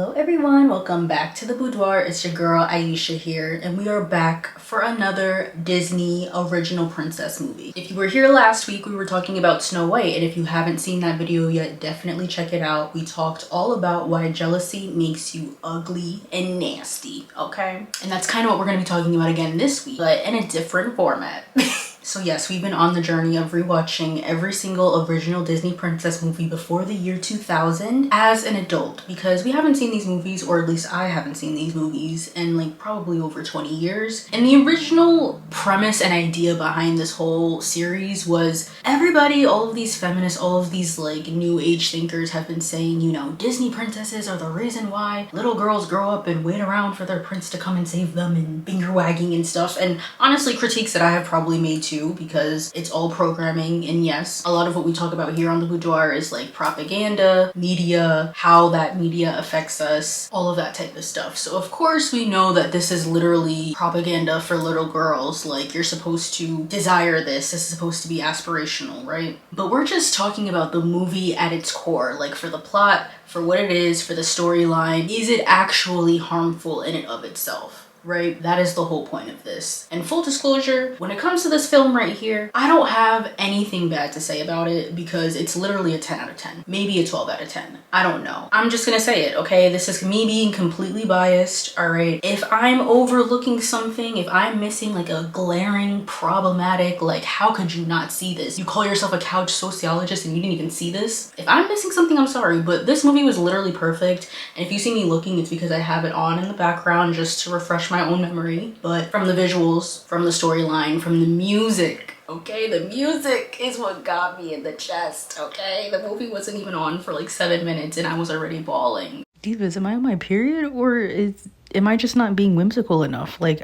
Hello everyone, welcome back to the Boudoir. It's your girl Ieasha here, and we are back for another Disney original princess movie. If you were here last week, we were talking about Snow White, and if you haven't seen that video yet, definitely check it out. We talked all about why jealousy makes you ugly and nasty, okay? And that's kind of what we're going to be talking about again this week, but in a different format. So yes, we've been on the journey of rewatching every single original Disney princess movie before the year 2000 as an adult, because we haven't seen these movies, or at least I haven't seen these movies in like probably over 20 years. And the original premise and idea behind this whole series was everybody, all of these feminists, all of these like new age thinkers have been saying, you know, Disney princesses are the reason why little girls grow up and wait around for their prince to come and save them and finger wagging and stuff. And honestly, critiques that I have probably made too, because it's all programming. And yes, a lot of what we talk about here on the Boudoir is like propaganda, media, how that media affects us, all of that type of stuff. So of course we know that this is literally propaganda for little girls. Like, you're supposed to desire this is supposed to be aspirational, right? But we're just talking about the movie at its core, like for the plot, for what it is, for the storyline. Is it actually harmful in and of itself? Right? That is the whole point of this. And full disclosure, when it comes to this film right here, I don't have anything bad to say about it, because it's literally a 10 out of 10. Maybe a 12 out of 10. I don't know. I'm just gonna say it, okay? This is me being completely biased, alright? If I'm overlooking something, if I'm missing like a glaring, problematic, like how could you not see this? You call yourself a couch sociologist and you didn't even see this? If I'm missing something, I'm sorry, but this movie was literally perfect. And if you see me looking, it's because I have it on in the background just to refresh my own memory. But from the visuals, from the storyline, from the music, okay? The music is what got me in the chest, okay? The movie wasn't even on for like 7 minutes and I was already bawling. Divas, am I on my period, or am I just not being whimsical enough? Like,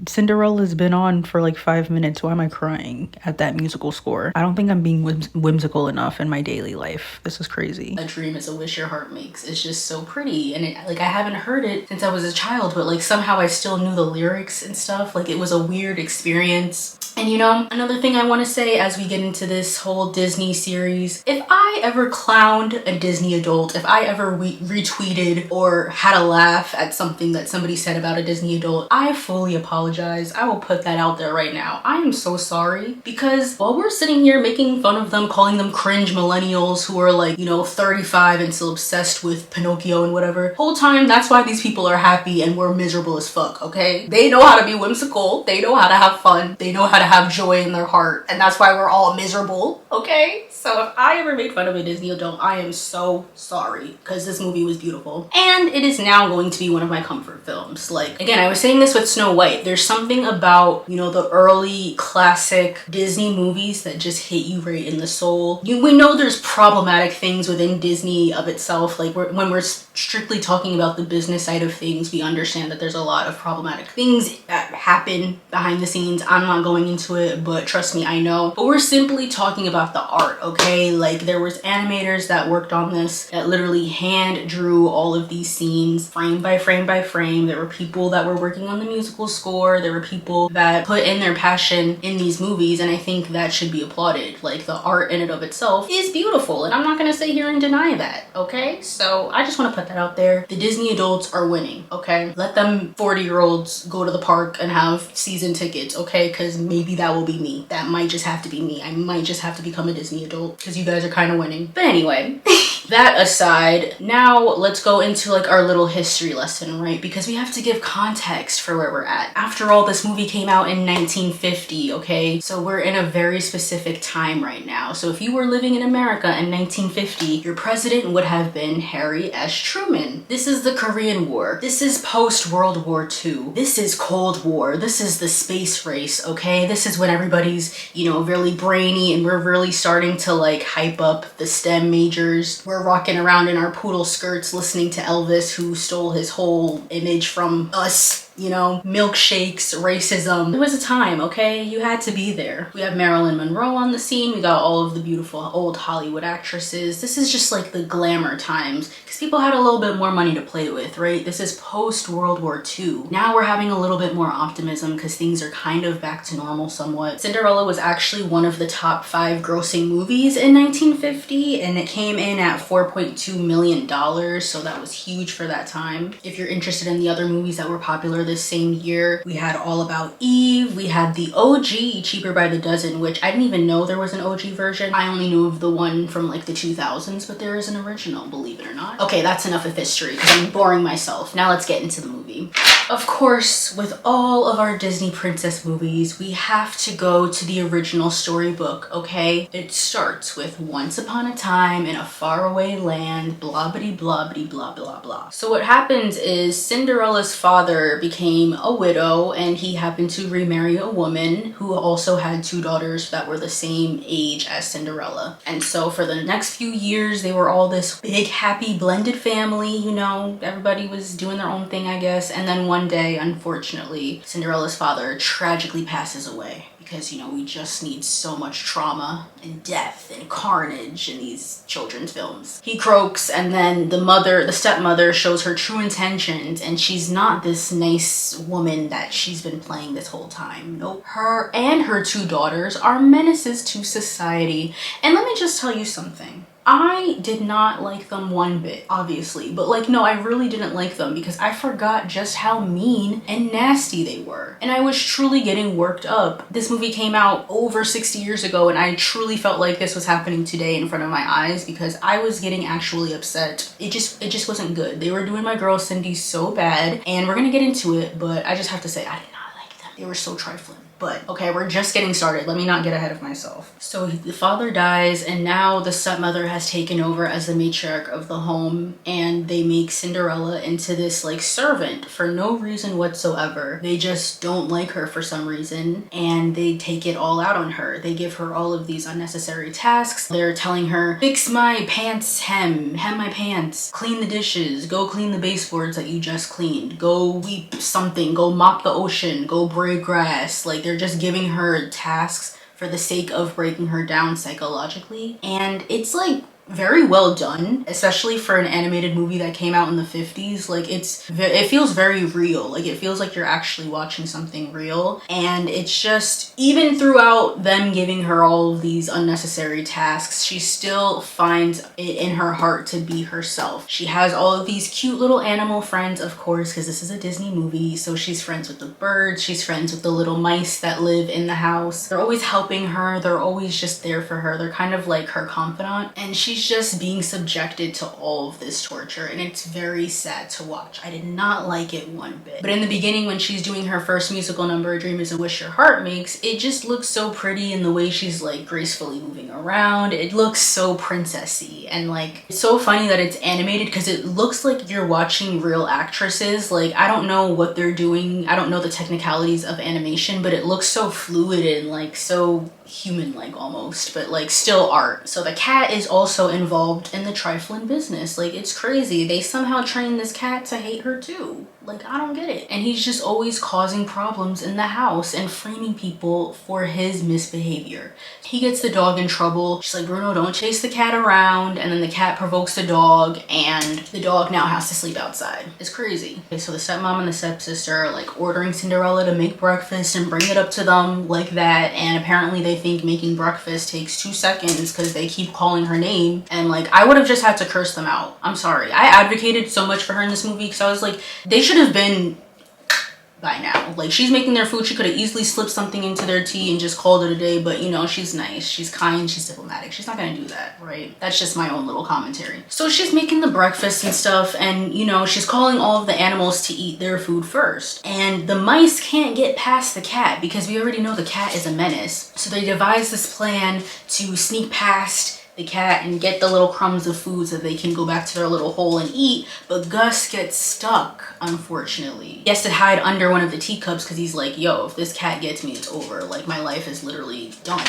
Cinderella's been on for like 5 minutes. Why am I crying at that musical score? I don't think I'm being whimsical enough in my daily life. This is crazy. A dream is a wish your heart makes. It's just so pretty. And like, I haven't heard it since I was a child, but like somehow I still knew the lyrics and stuff. Like, it was a weird experience. And you know, another thing I want to say as we get into this whole Disney series, if I ever clowned a Disney adult, if I ever retweeted or had a laugh at something that somebody said about a Disney adult, I fully apologize. I will put that out there right now. I am so sorry, because while we're sitting here making fun of them, calling them cringe millennials who are like, you know, 35 and still obsessed with Pinocchio and whatever, whole time that's why these people are happy and we're miserable as fuck, okay? They know how to be whimsical, they know how to have fun, they know how to have joy in their heart, and that's why we're all miserable, okay? So if I ever made fun of a Disney adult, I am so sorry, because this movie was beautiful. And it is now going to be one of my comfort films. Like, again, I was saying this with Snow White. There's something about, you know, the early classic Disney movies that just hit you right in the soul. We know there's problematic things within Disney of itself. Like, when we're strictly talking about the business side of things, we understand that there's a lot of problematic things that happen behind the scenes. I'm not going into it, but trust me, I know. But we're simply talking about the art, okay? Like, there was animators that worked on this that literally hand drew all of these scenes frame by frame by frame. There were people that were working on the musical score. There were people that put in their passion in these movies, and I think that should be applauded. Like, the art in and of itself is beautiful, and I'm not gonna sit here and deny that, okay? So I just want to put that out there. The Disney adults are winning, okay? Let them 40-year-olds go to the park and have season tickets, okay? Because maybe that will be me. That might just have to be me. I might just have to become a Disney adult, because you guys are kind of winning. But anyway, that aside, now let's go into like our little history lesson, right? Because we have to give context for where we're at. After all, this movie came out in 1950, okay? So we're in a very specific time right now. So if you were living in America in 1950, your president would have been Harry S. Truman. This is the Korean War. This is post-World War II. This is Cold War. This is the space race, okay? This is when everybody's, you know, really brainy, and we're really starting to like hype up the STEM majors. We're rocking around in our poodle skirts listening to Elvis, who stole his whole image from us. you know, milkshakes, racism. It was a time, okay? You had to be there. We have Marilyn Monroe on the scene. We got all of the beautiful old Hollywood actresses. This is just like the glamour times because people had a little bit more money to play with, right? This is post World War II. Now we're having a little bit more optimism because things are kind of back to normal somewhat. Cinderella was actually one of the top 5 grossing movies in 1950 and it came in at $4.2 million. So that was huge for that time. If you're interested in the other movies that were popular this same year, we had All About Eve, we had the OG Cheaper by the Dozen, which I didn't even know there was an OG version. I only knew of the one from like the 2000s, but there is an original, believe it or not. Okay, that's enough of history because I'm boring myself. Now let's get into the movie. Of course, with all of our Disney princess movies, we have to go to the original storybook, okay? It starts with once upon a time in a faraway land, blah bitty blah bitty blah blah blah. So what happens is Cinderella's father became a widow and he happened to remarry a woman who also had 2 daughters that were the same age as Cinderella. And so for the next few years, they were all this big, happy, blended family, you know, everybody was doing their own thing, I guess. And then one day, unfortunately, Cinderella's father tragically passes away. Because, you know, we just need so much trauma and death and carnage in these children's films. He croaks and then the stepmother shows her true intentions and she's not this nice woman that she's been playing this whole time. Nope. Her and her 2 daughters are menaces to society. And let me just tell you something. I did not like them one bit, obviously, but like, no, I really didn't like them because I forgot just how mean and nasty they were. And I was truly getting worked up. This movie came out over 60 years ago and I truly felt like this was happening today in front of my eyes because I was getting actually upset. It just wasn't good. They were doing my girl Cindy so bad and we're gonna get into it, but I just have to say I did not like them. They were so trifling. But okay, we're just getting started. Let me not get ahead of myself. So the father dies and now the stepmother has taken over as the matriarch of the home and they make Cinderella into this like servant for no reason whatsoever. They just don't like her for some reason and they take it all out on her. They give her all of these unnecessary tasks. They're telling her, fix my pants hem my pants, clean the dishes, go clean the baseboards that you just cleaned, go weep something, go mop the ocean, go braid grass. Like they're just giving her tasks for the sake of breaking her down psychologically. And it's like very well done, especially for an animated movie that came out in the 50s. Like it feels very real. Like it feels like you're actually watching something real. And it's just, even throughout them giving her all of these unnecessary tasks, she still finds it in her heart to be herself. She has all of these cute little animal friends, of course, because this is a Disney movie. So she's friends with the birds, she's friends with the little mice that live in the house. They're always helping her, they're always just there for her. They're kind of like her confidant. And she's just being subjected to all of this torture and it's very sad to watch. I did not like it one bit. But in the beginning when she's doing her first musical number, A Dream Is a Wish Your Heart Makes, it just looks so pretty in the way she's like gracefully moving around. It looks so princessy and like it's so funny that it's animated because it looks like you're watching real actresses. Like I don't know what they're doing. I don't know the technicalities of animation, but it looks so fluid and like so human-like almost, but like still art. So the cat is also involved in the trifling business. Like it's crazy. They somehow trained this cat to hate her too. Like I don't get it. And he's just always causing problems in the house and framing people for his misbehavior. He gets the dog in trouble. She's like, Bruno, don't chase the cat around. And then the cat provokes the dog and the dog now has to sleep outside. It's crazy. Okay, so the stepmom and the stepsister are like ordering Cinderella to make breakfast and bring it up to them like that. And apparently they think making breakfast takes 2 seconds because they keep calling her name. And like, I would have just had to curse them out. I'm sorry. I advocated so much for her in this movie because I was like, they should have been by now. Like she's making their food. She could have easily slipped something into their tea and just called it a day. But you know, she's nice, she's kind, she's diplomatic. She's not gonna do that, right? That's just my own little commentary. So she's making the breakfast and stuff and you know, she's calling all of the animals to eat their food first. And the mice can't get past the cat because we already know the cat is a menace. So they devise this plan to sneak past the cat and get the little crumbs of food so they can go back to their little hole and eat. But Gus gets stuck, unfortunately. He has to hide under one of the teacups because he's like, yo, if this cat gets me, it's over. Like my life is literally done.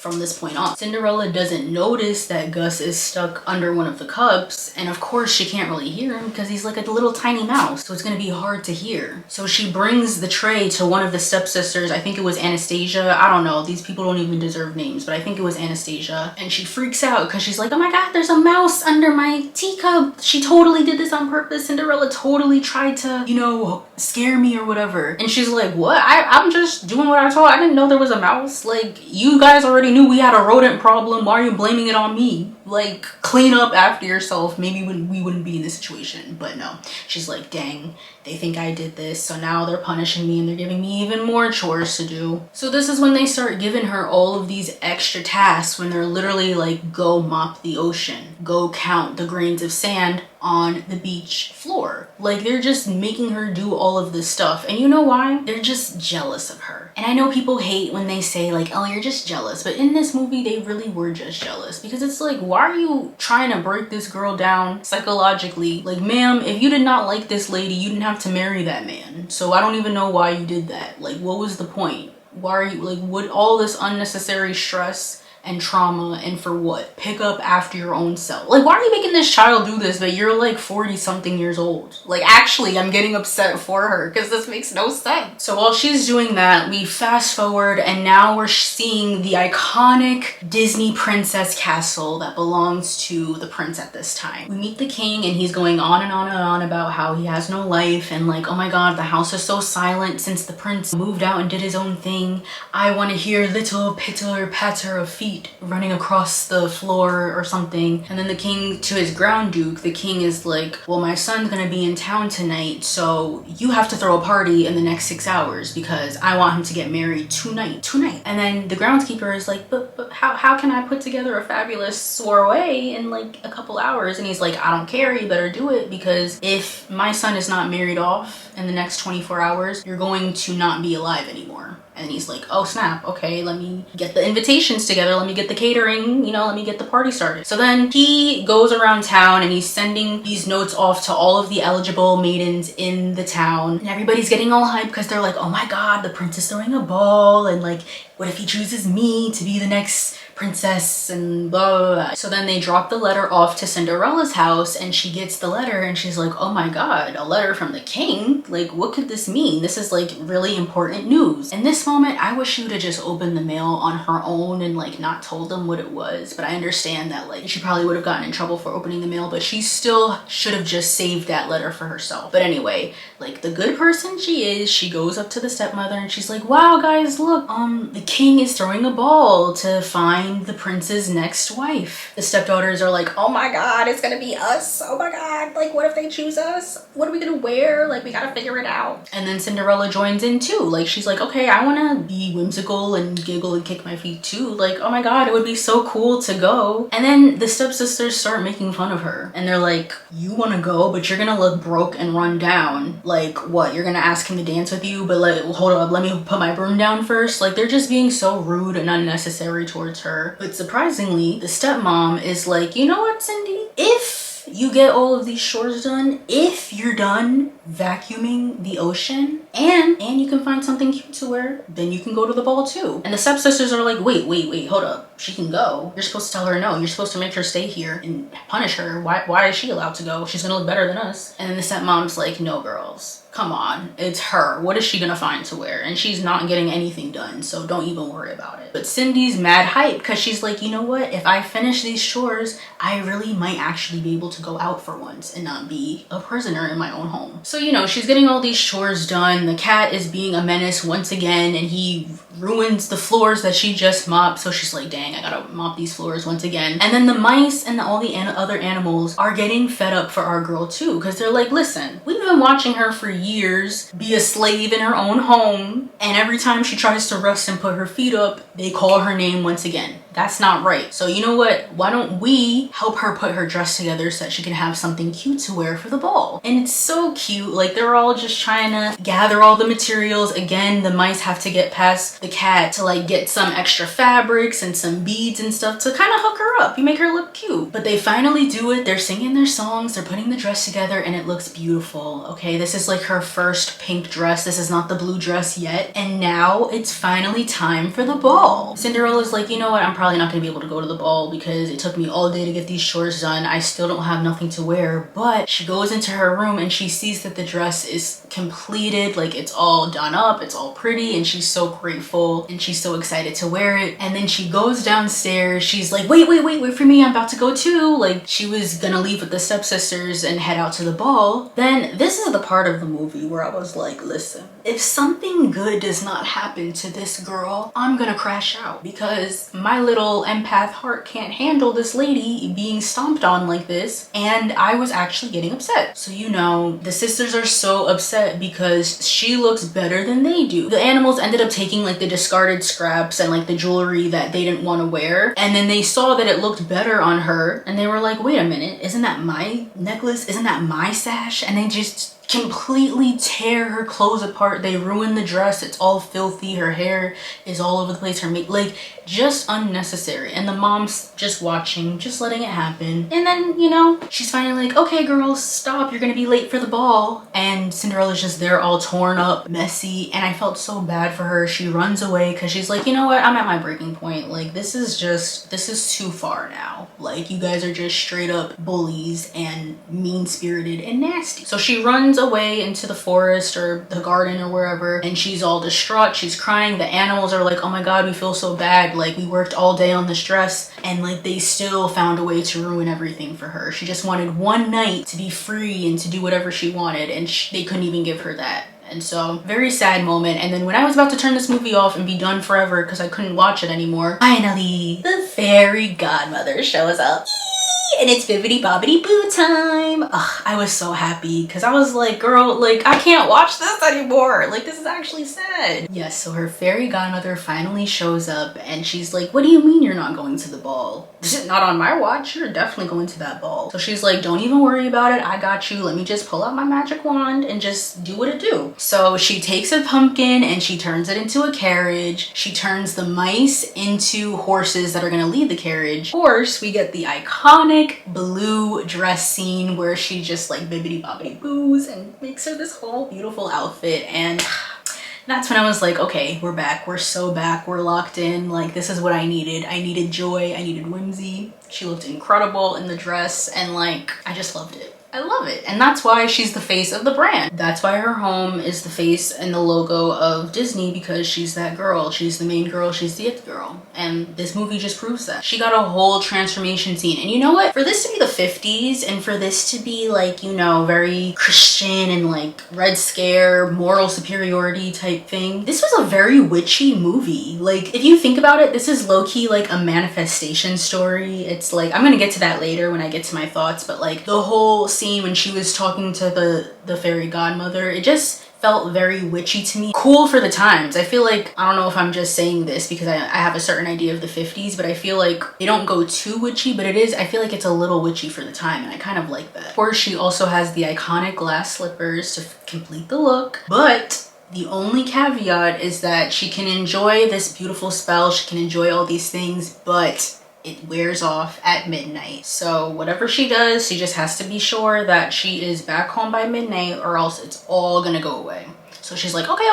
from this point on. Cinderella doesn't notice that Gus is stuck under one of the cups, and of course she can't really hear him because he's like a little tiny mouse, so it's gonna be hard to hear. So she brings the tray to one of the stepsisters. I think it was Anastasia. I don't know, these people don't even deserve names, but I think it was Anastasia. And she freaks out because she's like, oh my god, there's a mouse under my teacup. She totally did this on purpose. Cinderella totally tried to, you know, scare me or whatever. And she's like, what? I'm just doing what I told. I didn't know there was a mouse. Like, you guys already knew we had a rodent problem. Why are you blaming it on me? Like, clean up after yourself. Maybe we wouldn't be in this situation. But no, she's like, dang, they think I did this, so now they're punishing me and they're giving me even more chores to do. So this is when they start giving her all of these extra tasks, when they're literally like, go mop the ocean, go count the grains of sand on the beach floor. Like, they're just making her do all of this stuff. And you know why? They're just jealous of her. And I know people hate when they say like, oh, you're just jealous, but in this movie they really were just jealous, because it's like, why are you trying to break this girl down psychologically? Like, ma'am, if you did not like this lady, you didn't have to marry that man. So I don't even know why you did that. Like, what was the point? Why are you like, what, all this unnecessary stress and trauma, and for what? Pick up after your own self. Like, why are you making this child do this, but you're like 40 something years old? Like, actually, I'm getting upset for her because this makes no sense. So while she's doing that, we fast forward and now we're seeing the iconic Disney princess castle that belongs to the prince at this time. We meet the king and he's going on and on and on about how he has no life, and like, oh my god, the house is so silent since the prince moved out and did his own thing. I want to hear little pitter patter of feet running across the floor or something. And then the king, to his ground duke, the king is like, well, my son's gonna be in town tonight, so you have to throw a party in the next 6 hours because I want him to get married tonight. And then the groundskeeper is like, but how can I put together a fabulous soiree in like a couple hours? And he's like, I don't care, you better do it, because if my son is not married off in the next 24 hours, you're going to not be alive anymore. And he's like, oh snap, okay, let me get the invitations together, let me get the catering, you know, let me get the party started. So then he goes around town and he's sending these notes off to all of the eligible maidens in the town, and everybody's getting all hyped because they're like, oh my god, the prince is throwing a ball, and like, what if he chooses me to be the next princess, and blah, blah, blah. So then they drop the letter off to Cinderella's house, and she gets the letter and she's like, oh my god, a letter from the king? Like, what could this mean? This is like really important news. In this moment, I wish she would have just opened the mail on her own and like not told them what it was, but I understand that like she probably would have gotten in trouble for opening the mail, but she still should have just saved that letter for herself. But anyway, like the good person she is, she goes up to the stepmother and she's like, wow guys, look, the king is throwing a ball to find the prince's next wife. The stepdaughters are like, oh my god, it's gonna be us. Oh my god, like what if they choose us? What are we gonna wear? Like, we gotta figure it out. And then Cinderella joins in too. Like, she's like, okay, I wanna be whimsical and giggle and kick my feet too. Like, oh my god, it would be so cool to go. And then the stepsisters start making fun of her and they're like, you wanna go, but you're gonna look broke and run down. Like, what, you're gonna ask him to dance with you, but like, hold up, let me put my broom down first? Like, they're just being so rude and unnecessary towards her. But surprisingly, the stepmom is like, you know what, Cindy? If you get all of these chores done, if you're done vacuuming the ocean and you can find something cute to wear, then you can go to the ball too. And the stepsisters are like, wait, hold up. She can go. You're supposed to tell her no. You're supposed to make her stay here and punish her. Why is she allowed to go? She's gonna look better than us. And then the stepmom's like, no girls, come on, it's her. What is she gonna find to wear? And she's not getting anything done, so don't even worry about it. But Cindy's mad hype because she's like, you know what? If I finish these chores, I really might actually be able to go out for once and not be a prisoner in my own home. So, you know, she's getting all these chores done. The cat is being a menace once again, and he ruins the floors that she just mopped. So she's like, dang, I gotta mop these floors once again. And then the mice and all the other animals are getting fed up for our girl too, because they're like, listen, we've been watching her for years be a slave in her own home, and every time she tries to rest and put her feet up, they call her name once again. That's not right. So you know what? Why don't we help her put her dress together so that she can have something cute to wear for the ball? And it's so cute. Like, they're all just trying to gather all the materials. Again, the mice have to get past the cat to like get some extra fabrics and some beads and stuff to kind of hook her up. You make her look cute. But they finally do it. They're singing their songs. They're putting the dress together and it looks beautiful. ball, okay? This is like her first pink dress. This is not the blue dress yet. And now it's finally time for the ball. Cinderella's like, you know what? I'm probably not gonna be able to go to the ball because it took me all day to get these chores done. I still don't have nothing to wear. But she goes into her room and she sees that the dress is completed. Like, it's all done up, it's all pretty, and she's so grateful and she's so excited to wear it. And then she goes downstairs. She's like, wait for me, I'm about to go too. Like, she was gonna leave with the stepsisters and head out to the ball. Then this is the part of the movie where I was like, listen, if something good does not happen to this girl, I'm gonna crash out, because my little empath heart can't handle this lady being stomped on like this. And I was actually getting upset. So, you know, the sisters are so upset because she looks better than they do. The animals ended up taking like the discarded scraps and like the jewelry that they didn't want to wear, and then they saw that it looked better on her and they were like, wait a minute, isn't that my necklace? Isn't that my sash? And they just completely tear her clothes apart. They ruin the dress. It's all filthy. Her hair is all over the place. Her like, just unnecessary. And the mom's just watching, just letting it happen. And then, you know, she's finally like, okay girls, stop, you're gonna be late for the ball. And Cinderella's just there all torn up, messy, and I felt so bad for her. She runs away because she's like, you know what, I'm at my breaking point. Like, this is too far now. Like, you guys are just straight up bullies and mean-spirited and nasty. So she runs away into the forest or the garden or wherever, and she's all distraught. She's crying. The animals are like, oh my god, we feel so bad. Like, we worked all day on this dress and like they still found a way to ruin everything for her. She just wanted one night to be free and to do whatever she wanted, and they couldn't even give her that. And so, very sad moment. And then when I was about to turn this movie off and be done forever because I couldn't watch it anymore, finally the fairy godmother shows up. And it's bibbidi bobbidi boo time. Ugh, I was so happy because I was like, girl, like, I can't watch this anymore. Like, this is actually sad. Yes, so her fairy godmother finally shows up and she's like, what do you mean you're not going to the ball? Not on my watch. You're definitely going to that ball. So she's like, don't even worry about it. I got you. Let me just pull out my magic wand and just do what it do. So she takes a pumpkin and she turns it into a carriage. She turns the mice into horses that are going to lead the carriage. Of course, we get the iconic blue dress scene where she just like bibbidi bobbidi boos and makes her this whole beautiful outfit. And that's when I was like, okay, we're back. We're so back. We're locked in. Like, this is what I needed. I needed joy. I needed whimsy. She looked incredible in the dress and like, I just loved it. I love it. And that's why she's the face of the brand. That's why her home is the face and the logo of Disney, because she's that girl. She's the main girl. She's the it girl. And this movie just proves that. She got a whole transformation scene. And you know what? For this to be the 50s and for this to be like, you know, very Christian and like Red Scare, moral superiority type thing, this was a very witchy movie. Like, if you think about it, this is low-key like a manifestation story. It's like, I'm gonna get to that later when I get to my thoughts, but like the whole scene when she was talking to the fairy godmother, it just felt very witchy to me. Cool for the times. I feel like, I don't know if I'm just saying this because I have a certain idea of the 50s, but I feel like they don't go too witchy, but it is, I feel like it's a little witchy for the time, and I kind of like that. Of course, she also has the iconic glass slippers to complete the look, but the only caveat is that she can enjoy this beautiful spell, she can enjoy all these things, but it wears off at midnight. So whatever she does, she just has to be sure that she is back home by midnight or else it's all gonna go away. So she's like, okay,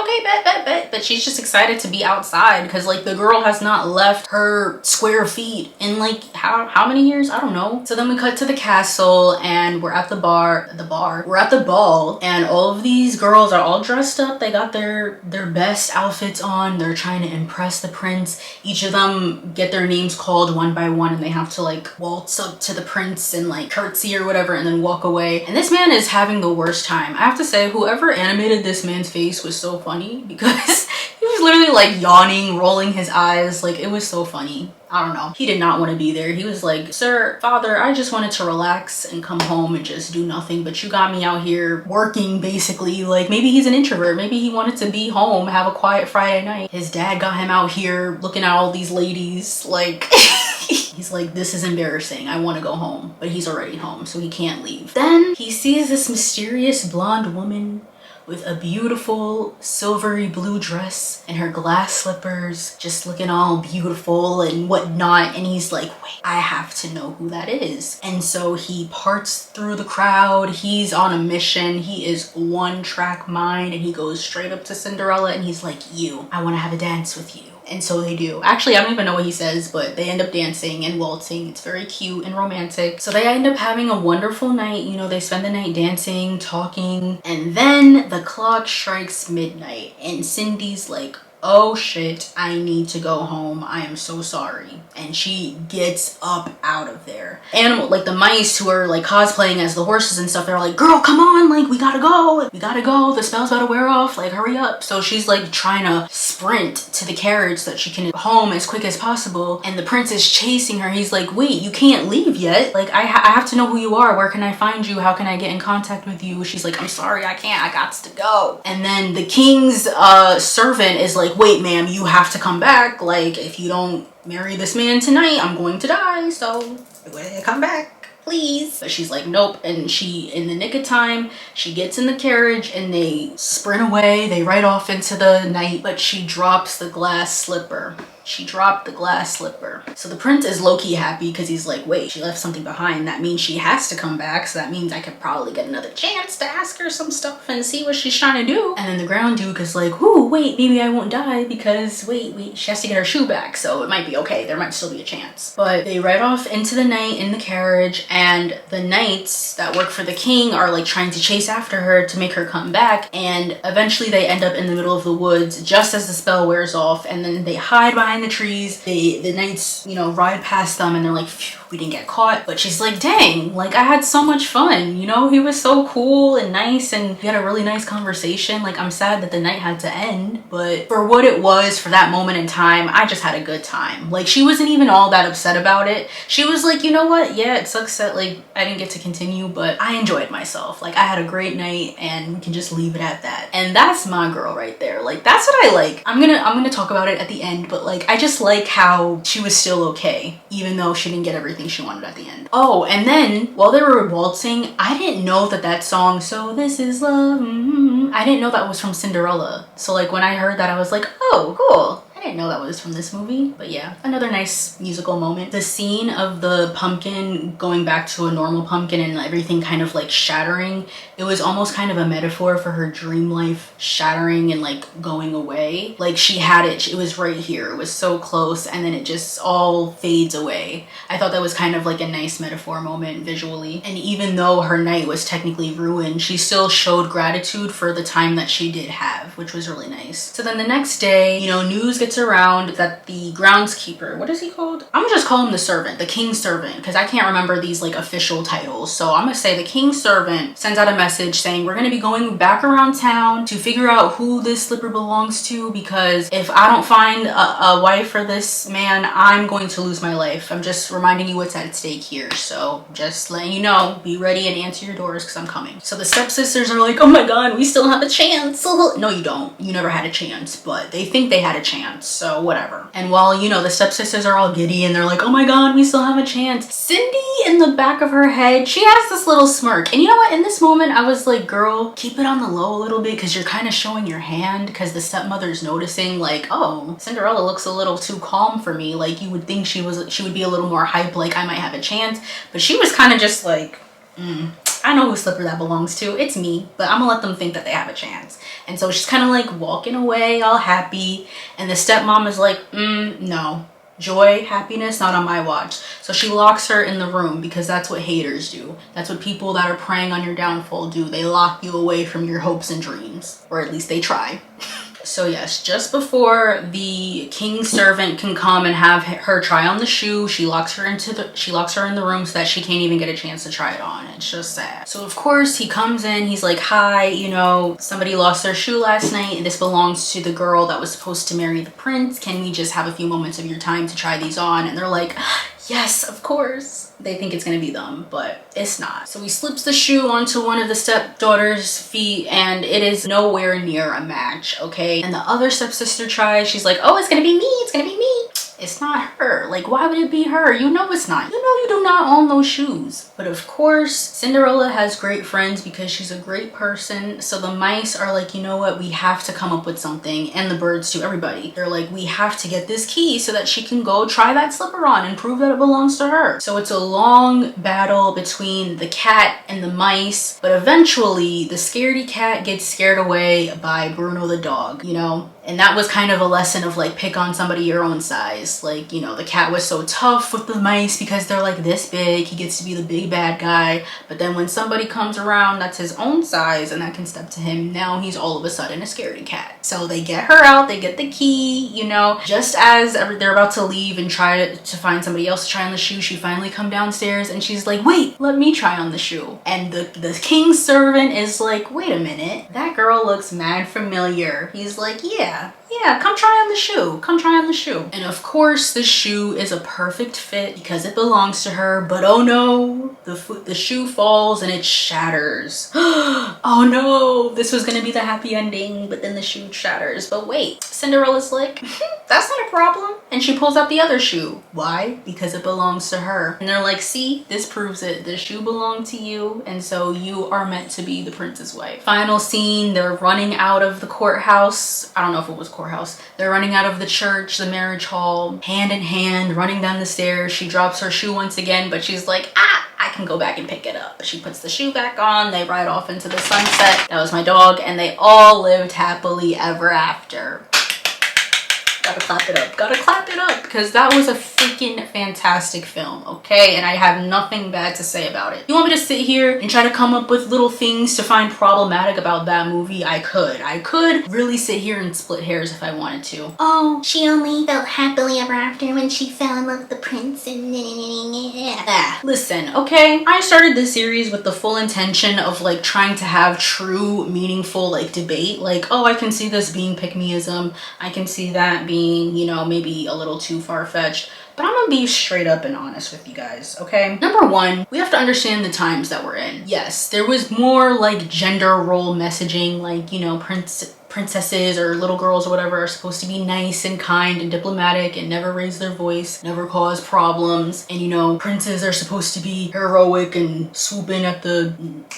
bet. But she's just excited to be outside because like the girl has not left her square feet in like how many years? I don't know. So then we cut to the castle and we're at we're at the ball, and all of these girls are all dressed up. They got their best outfits on. They're trying to impress the prince. Each of them get their names called one by one and they have to like waltz up to the prince and like curtsy or whatever and then walk away. And this man is having the worst time. I have to say, whoever animated this man's face was so funny because he was literally like yawning, rolling his eyes. Like, it was so funny. I don't know. He did not want to be there. He was like, sir, father, I just wanted to relax and come home and just do nothing, but you got me out here working basically. Like, maybe he's an introvert. Maybe he wanted to be home, have a quiet Friday night. His dad got him out here looking at all these ladies. Like, he's like, this is embarrassing. I want to go home, but he's already home, so he can't leave. Then he sees this mysterious blonde woman with a beautiful silvery blue dress and her glass slippers, just looking all beautiful and whatnot. And he's like, wait, I have to know who that is. And so he parts through the crowd. He's on a mission. He is one track mind, and he goes straight up to Cinderella and he's like, I want to have a dance with you. And so they do. Actually, I don't even know what he says, but they end up dancing and waltzing. It's very cute and romantic. So they end up having a wonderful night. You know, they spend the night dancing, talking, and then the clock strikes midnight and Cindy's like, oh shit, I need to go home. I am so sorry. And she gets up out of there. Animal, like the mice who are like cosplaying as the horses and stuff, they're like, girl, come on, like we gotta go. We gotta go. The spell's about to wear off. Like hurry up. So she's like trying to sprint to the carriage so that she can go home as quick as possible. And the prince is chasing her. He's like, wait, you can't leave yet. Like I have to know who you are. Where can I find you? How can I get in contact with you? She's like, I'm sorry, I can't. I got to go. And then the king's servant is like, wait, ma'am, you have to come back. Like if you don't marry this man tonight, I'm going to die. So come back, please. But she's like, nope. And she, in the nick of time, she gets in the carriage and they sprint away. They ride off into the night, but she drops the glass slipper. She dropped the glass slipper. So the prince is low-key happy because he's like, wait, she left something behind. That means she has to come back. So that means I could probably get another chance to ask her some stuff and see what she's trying to do. And then the ground duke is like, ooh, wait, maybe I won't die because wait, she has to get her shoe back. So it might be okay. There might still be a chance. But they ride off into the night in the carriage, and the knights that work for the king are like trying to chase after her to make her come back. And eventually they end up in the middle of the woods just as the spell wears off. And then they hide behind the trees. The knights, you know, ride past them and they're like, phew, we didn't get caught. But she's like, dang, like I had so much fun, you know, he was so cool and nice and we had a really nice conversation. Like I'm sad that the night had to end, but for what it was, for that moment in time, I just had a good time. Like she wasn't even all that upset about it. She was like, you know what, yeah, it sucks that like I didn't get to continue, but I enjoyed myself. Like I had a great night and we can just leave it at that. And that's my girl right there. Like that's what I like. I'm gonna talk about it at the end, but like I just like how she was still okay even though she didn't get everything she wanted at the end. Oh, and then while they were waltzing, I didn't know that song, So This Is Love, I didn't know that was from Cinderella. So like when I heard that, I was like, oh, cool. I didn't know that was from this movie, but yeah, another nice musical moment. The scene of the pumpkin going back to a normal pumpkin and everything kind of like shattering, it was almost kind of a metaphor for her dream life shattering and like going away. Like she had it was right here, it was so close, and then it just all fades away. I thought that was kind of like a nice metaphor moment visually. And even though her night was technically ruined, she still showed gratitude for the time that she did have, which was really nice. So then the next day, you know, news gets around that the groundskeeper, what is he called? I'm gonna just call him the servant, the king's servant, because I can't remember these like official titles. So I'm gonna say the king's servant sends out a message saying we're gonna be going back around town to figure out who this slipper belongs to, because if I don't find a wife for this man, I'm going to lose my life. I'm just reminding you what's at stake here. So just letting you know, be ready and answer your doors because I'm coming. So the stepsisters are like, oh my god, we still have a chance. No, you don't. You never had a chance, but they think they had a chance. So whatever. And while, you know, the stepsisters are all giddy and they're like, oh my god, we still have a chance, Cindy, in the back of her head, she has this little smirk. And you know what, in this moment I was like, girl, keep it on the low a little bit because you're kind of showing your hand, because the stepmother's noticing like, oh, Cinderella looks a little too calm for me. Like you would think she would be a little more hype, like I might have a chance, but she was kind of just like, I know whose slipper that belongs to. It's me, but I'm gonna let them think that they have a chance. And so she's kind of like walking away all happy, and the stepmom is like, no, joy, happiness, not on my watch. So she locks her in the room because that's what haters do. That's what people that are preying on your downfall do. They lock you away from your hopes and dreams, or at least they try. So yes, just before the king's servant can come and have her try on the shoe, she locks her in the room so that she can't even get a chance to try it on. It's just sad. So of course he comes in, he's like, hi, you know, somebody lost their shoe last night and this belongs to the girl that was supposed to marry the prince. Can we just have a few moments of your time to try these on? And they're like, yes, of course. They think it's gonna be them, but it's not. So he slips the shoe onto one of the stepdaughter's feet and it is nowhere near a match, okay? And the other stepsister tries, she's like, oh, it's gonna be me, it's gonna be me. It's not her. Like, why would it be her? You know it's not. You know you do not own those shoes. But of course, Cinderella has great friends because she's a great person. So the mice are like, you know what? We have to come up with something. And the birds too, everybody. They're like, we have to get this key so that she can go try that slipper on and prove that it belongs to her. So it's a long battle between the cat and the mice. But eventually, the scaredy cat gets scared away by Bruno the dog, you know? And that was kind of a lesson of like, pick on somebody your own size. Like, you know, the cat was so tough with the mice because they're like this big. He gets to be the big bad guy. But then when somebody comes around that's his own size and that can step to him, now he's all of a sudden a scaredy cat. So they get her out, they get the key, you know, just as they're about to leave and try to find somebody else to try on the shoe, she finally come downstairs and she's like, wait, let me try on the shoe. And the king's servant is like, wait a minute, that girl looks mad familiar. He's like, yeah, come try on the shoe. Come try on the shoe. And of course, the shoe is a perfect fit because it belongs to her. But oh no, the shoe falls and it shatters. Oh no, this was gonna be the happy ending, but then the shoe shatters. But wait, Cinderella's like, that's not a problem. And she pulls out the other shoe. Why? Because it belongs to her. And they're like, see, this proves it. The shoe belonged to you, and so you are meant to be the prince's wife. Final scene, they're running out of the courthouse. I don't know if it was courthouse. They're running out of the church, the marriage hall, hand in hand, running down the stairs. She drops her shoe once again, but she's like, I can go back and pick it up. She puts the shoe back on. They ride off into the sunset. That was my dog, and they all lived happily ever after. Gotta clap it up. Gotta clap it up, because that was a freaking fantastic film, okay? And I have nothing bad to say about it. You want me to sit here and try to come up with little things to find problematic about that movie? I could. I could really sit here and split hairs if I wanted to. Oh, she only felt happily ever after when she fell in love with the prince and Listen, okay? I started this series with the full intention of like trying to have true, meaningful like debate. Like, oh, I can see this being pick-meism. I can see that being, you know, maybe a little too far-fetched. But I'm gonna be straight up and honest with you guys, okay? Number one, we have to understand the times that we're in. Yes, there was more like gender role messaging, like, you know, princesses or little girls or whatever are supposed to be nice and kind and diplomatic and never raise their voice, never cause problems. And, you know, princes are supposed to be heroic and swoop in at the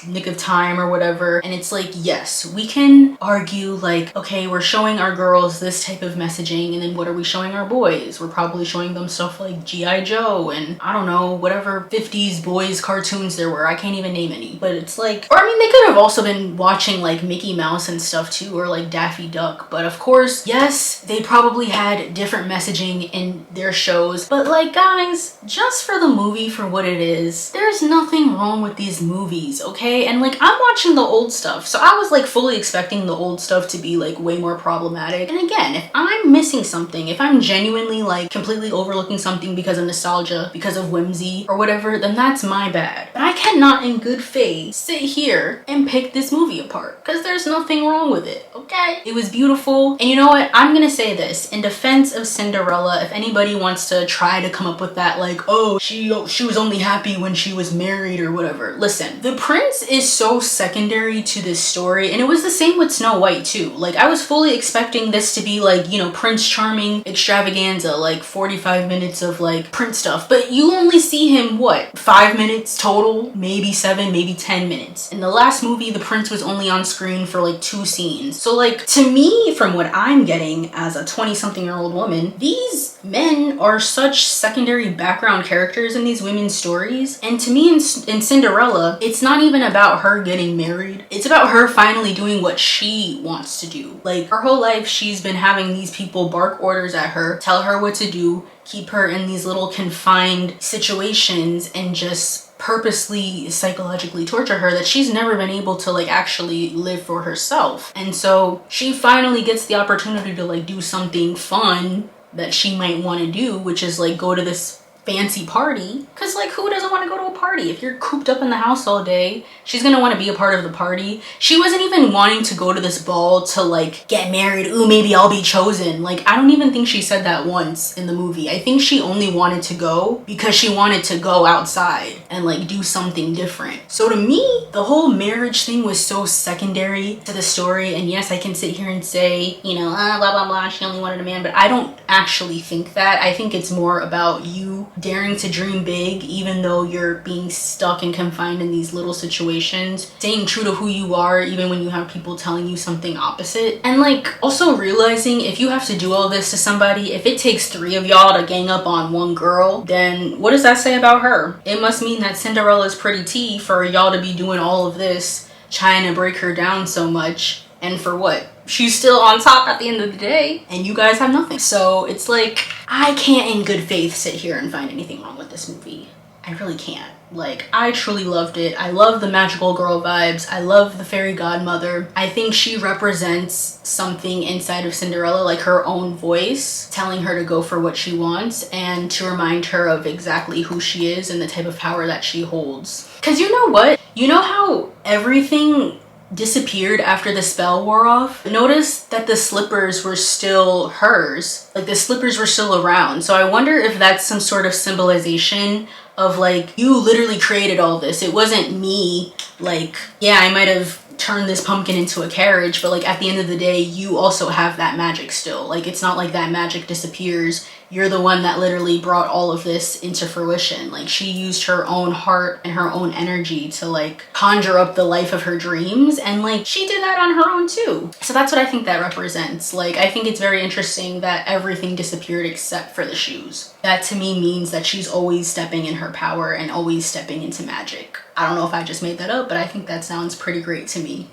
nick of time or whatever. And it's like, yes, we can argue like, okay, we're showing our girls this type of messaging, and then what are we showing our boys? We're probably showing them stuff like G.I. Joe and I don't know, whatever 50s boys cartoons there were. I can't even name any. But it's like, or I mean, they could have also been watching like Mickey Mouse and stuff too, or like Daffy Duck. But of course, yes, they probably had different messaging in their shows. But like, guys, just for the movie for what it is, there's nothing wrong with these movies, okay? And like, I'm watching the old stuff, so I was like fully expecting the old stuff to be like way more problematic. And again, if I'm missing something, if I'm genuinely like completely overlooking something because of nostalgia, because of whimsy or whatever, then that's my bad. But I cannot in good faith sit here and pick this movie apart because there's nothing wrong with it, okay? It was beautiful. And you know what? I'm gonna say this in defense of Cinderella. If anybody wants to try to come up with that like, oh, she was only happy when she was married or whatever. Listen, the prince is so secondary to this story, and it was the same with Snow White too. Like, I was fully expecting this to be like, you know, Prince Charming extravaganza, like 45 minutes of like prince stuff, but you only see him what, 5 minutes total, maybe 7, maybe 10 minutes. In the last movie, the prince was only on screen for like 2 scenes. So like, to me, from what I'm getting as a 20-something-year-old woman, these men are such secondary background characters in these women's stories. And to me, in Cinderella, it's not even about her getting married. It's about her finally doing what she wants to do. Like, her whole life, she's been having these people bark orders at her, tell her what to do, keep her in these little confined situations, and just purposely psychologically torture her that she's never been able to like actually live for herself. And so she finally gets the opportunity to like do something fun that she might want to do, which is like go to this fancy party, because like who doesn't want to go to a party? If you're cooped up in the house all day, she's gonna want to be a part of the party. She wasn't even wanting to go to this ball to like get married. Ooh, maybe I'll be chosen. Like, I don't even think she said that once in the movie. I think she only wanted to go because she wanted to go outside and like do something different. So to me, the whole marriage thing was so secondary to the story. And yes, I can sit here and say, you know, blah blah blah, she only wanted a man, but I don't actually think that. I think it's more about you daring to dream big even though you're being stuck and confined in these little situations, staying true to who you are even when you have people telling you something opposite, and like also realizing if you have to do all this to somebody, if it takes 3 of y'all to gang up on one girl, then what does that say about her? It must mean that Cinderella's pretty tea for y'all to be doing all of this, trying to break her down so much, and for what? She's still on top at the end of the day, and you guys have nothing. So it's like, I can't in good faith sit here and find anything wrong with this movie. I really can't. Like, I truly loved it. I love the magical girl vibes. I love the fairy godmother. I think she represents something inside of Cinderella, like her own voice, telling her to go for what she wants and to remind her of exactly who she is and the type of power that she holds. Because you know what? You know how everything disappeared after the spell wore off? Notice that the slippers were still hers. Like, the slippers were still around. So I wonder if that's some sort of symbolization of like, you literally created all this. It wasn't me. Like, yeah, I might have turned this pumpkin into a carriage, but like at the end of the day, you also have that magic still. Like, it's not like that magic disappears. You're the one that literally brought all of this into fruition. Like, she used her own heart and her own energy to like conjure up the life of her dreams, and like she did that on her own too. So that's what I think that represents. Like, I think it's very interesting that everything disappeared except for the shoes. That to me means that she's always stepping in her power and always stepping into magic. I don't know if I just made that up, but I think that sounds pretty great to me.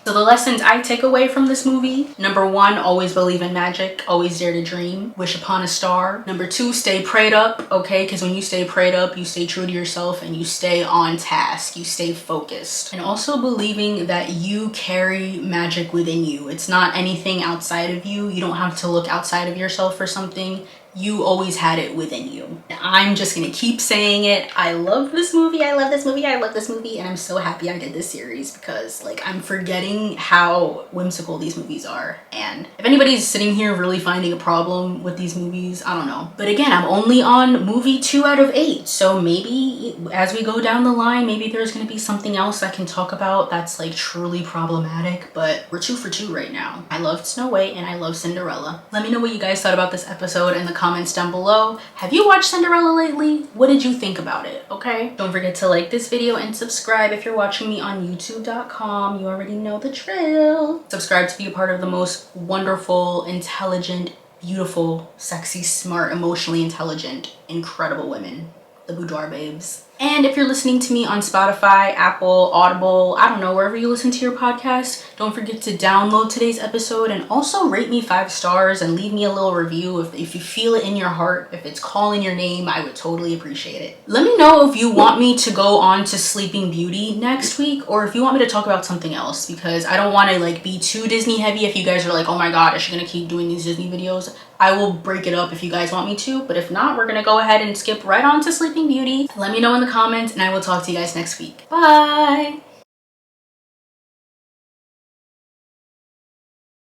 So the lessons I take away from this movie: number 1, always believe in magic, always dare to dream, wish upon a star. Number 2, stay prayed up, okay? Because when you stay prayed up, you stay true to yourself and you stay on task, you stay focused. And also believing that you carry magic within you. It's not anything outside of you. You don't have to look outside of yourself for something. You always had it within you. I'm just gonna keep saying it. I love this movie. I love this movie. I love this movie. And I'm so happy I did this series because like I'm forgetting how whimsical these movies are. And if anybody's sitting here really finding a problem with these movies, I don't know. But again, I'm only on movie 2 out of 8. So maybe as we go down the line, maybe there's gonna be something else I can talk about that's like truly problematic. But we're 2 for 2 right now. I loved Snow White and I love Cinderella. Let me know what you guys thought about this episode in the comments down below. Have you watched Cinderella lately? What did you think about it? Okay, don't forget to like this video and subscribe if you're watching me on youtube.com. You already know the drill. Subscribe to be a part of the most wonderful, intelligent, beautiful, sexy, smart, emotionally intelligent, incredible women, the Boudoir babes. And if you're listening to me on Spotify, Apple, Audible, I don't know, wherever you listen to your podcast, don't forget to download today's episode and also rate me 5 stars and leave me a little review if you feel it in your heart. If it's calling your name, I would totally appreciate it. Let me know if you want me to go on to Sleeping Beauty next week or if you want me to talk about something else, because I don't want to like be too Disney heavy. If you guys are like, oh my god, is she gonna keep doing these Disney videos? I will break it up if you guys want me to, but if not, we're gonna go ahead and skip right on to Sleeping Beauty. Let me know in the comments and I will talk to you guys next week. Bye!